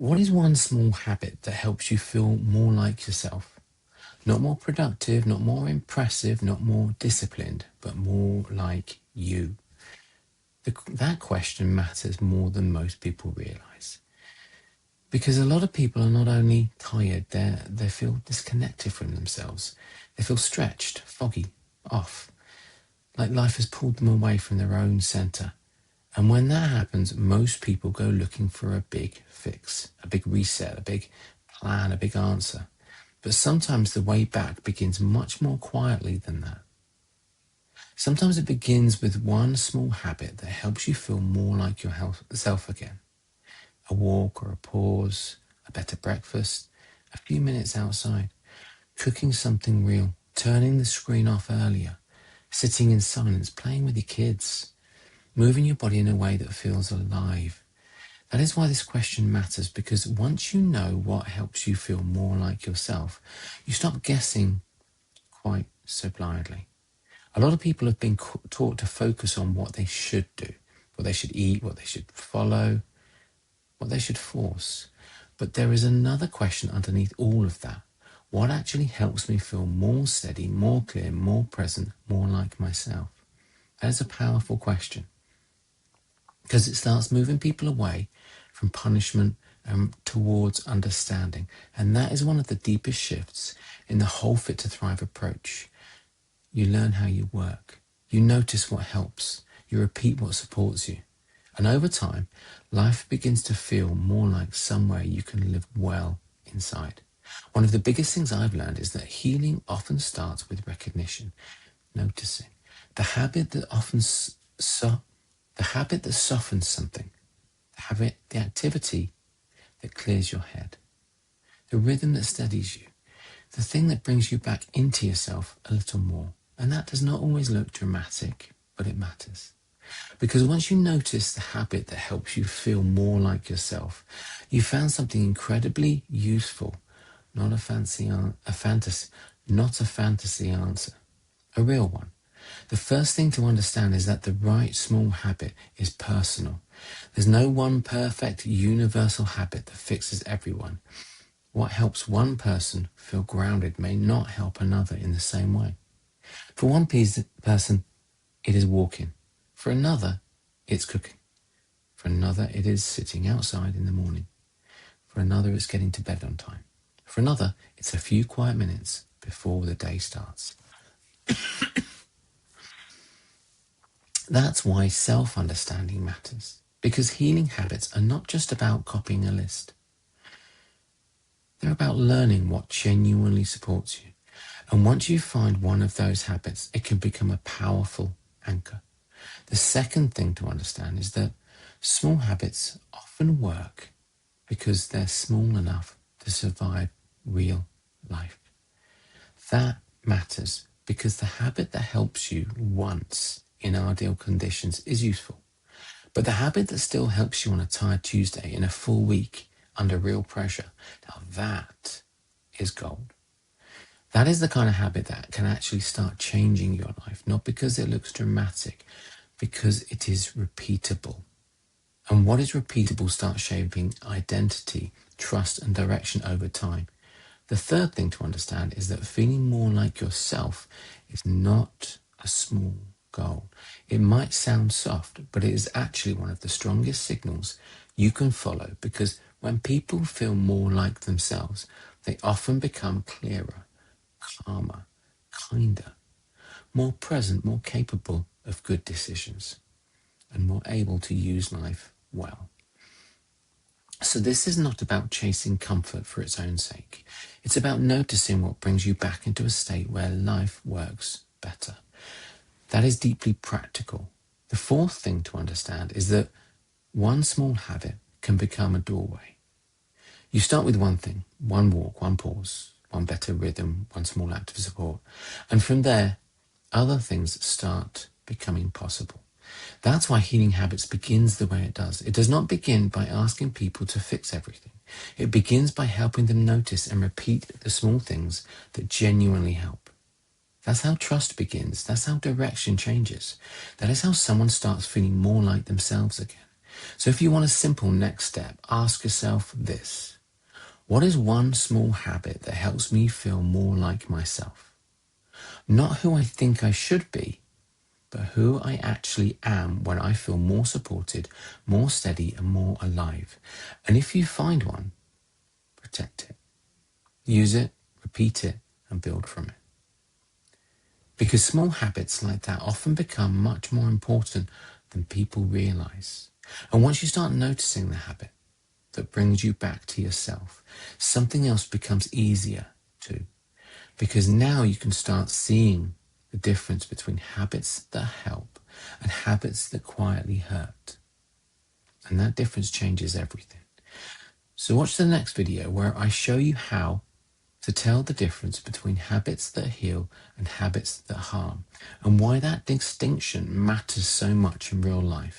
What is one small habit that helps you feel more like yourself? Not more productive, not more impressive, not more disciplined, but more like you. That question matters more than most people realize. Because a lot of people are not only tired, they feel disconnected from themselves. They feel stretched, foggy, off, like life has pulled them away from their own center. And when that happens, most people go looking for a big fix, a big reset, a big plan, a big answer. But sometimes the way back begins much more quietly than that. Sometimes it begins with one small habit that helps you feel more like yourself again. A walk or a pause, a better breakfast, a few minutes outside, cooking something real, turning the screen off earlier, sitting in silence, playing with your kids, moving your body in a way that feels alive. That is why this question matters, because once you know what helps you feel more like yourself, you stop guessing quite so blindly. A lot of people have been taught to focus on what they should do, what they should eat, what they should follow, what they should force. But there is another question underneath all of that. What actually helps me feel more steady, more clear, more present, more like myself? That is a powerful question, because it starts moving people away from punishment and towards understanding. And that is one of the deepest shifts in the whole Fit to Thrive approach. You learn how you work. You notice what helps. You repeat what supports you. And over time, life begins to feel more like somewhere you can live well inside. One of the biggest things I've learned is that healing often starts with recognition, noticing. The habit that softens something, the activity that clears your head, the rhythm that steadies you, the thing that brings you back into yourself a little more. And that does not always look dramatic, but it matters. Because once you notice the habit that helps you feel more like yourself, you found something incredibly useful, not a fantasy answer, a real one. The first thing to understand is that the right small habit is personal. There's no one perfect universal habit that fixes everyone. What helps one person feel grounded may not help another in the same way. For one person, it is walking. For another, it's cooking. For another, it is sitting outside in the morning. For another, it's getting to bed on time. For another, it's a few quiet minutes before the day starts. That's why self-understanding matters, because healing habits are not just about copying a list. They're about learning what genuinely supports you. And once you find one of those habits, it can become a powerful anchor. The second thing to understand is that small habits often work because they're small enough to survive real life. That matters because the habit that helps you once in ideal conditions is useful. But the habit that still helps you on a tired Tuesday in a full week under real pressure, now that is gold. That is the kind of habit that can actually start changing your life, not because it looks dramatic, because it is repeatable. And what is repeatable starts shaping identity, trust, and direction over time. The third thing to understand is that feeling more like yourself is not a small goal. It might sound soft, but it is actually one of the strongest signals you can follow, because when people feel more like themselves, they often become clearer, calmer, kinder, more present, more capable of good decisions, and more able to use life well. So this is not about chasing comfort for its own sake. It's about noticing what brings you back into a state where life works better. That is deeply practical. The fourth thing to understand is that one small habit can become a doorway. You start with one thing, one walk, one pause, one better rhythm, one small act of support. And from there, other things start becoming possible. That's why healing habits begins the way it does. It does not begin by asking people to fix everything. It begins by helping them notice and repeat the small things that genuinely help. That's how trust begins. That's how direction changes. That is how someone starts feeling more like themselves again. So if you want a simple next step, ask yourself this. What is one small habit that helps me feel more like myself? Not who I think I should be, but who I actually am when I feel more supported, more steady, and more alive. And if you find one, protect it. Use it, repeat it, and build from it. Because small habits like that often become much more important than people realize. And once you start noticing the habit that brings you back to yourself, something else becomes easier too. Because now you can start seeing the difference between habits that help and habits that quietly hurt. And that difference changes everything. So watch the next video where I show you how to tell the difference between habits that heal and habits that harm, and why that distinction matters so much in real life.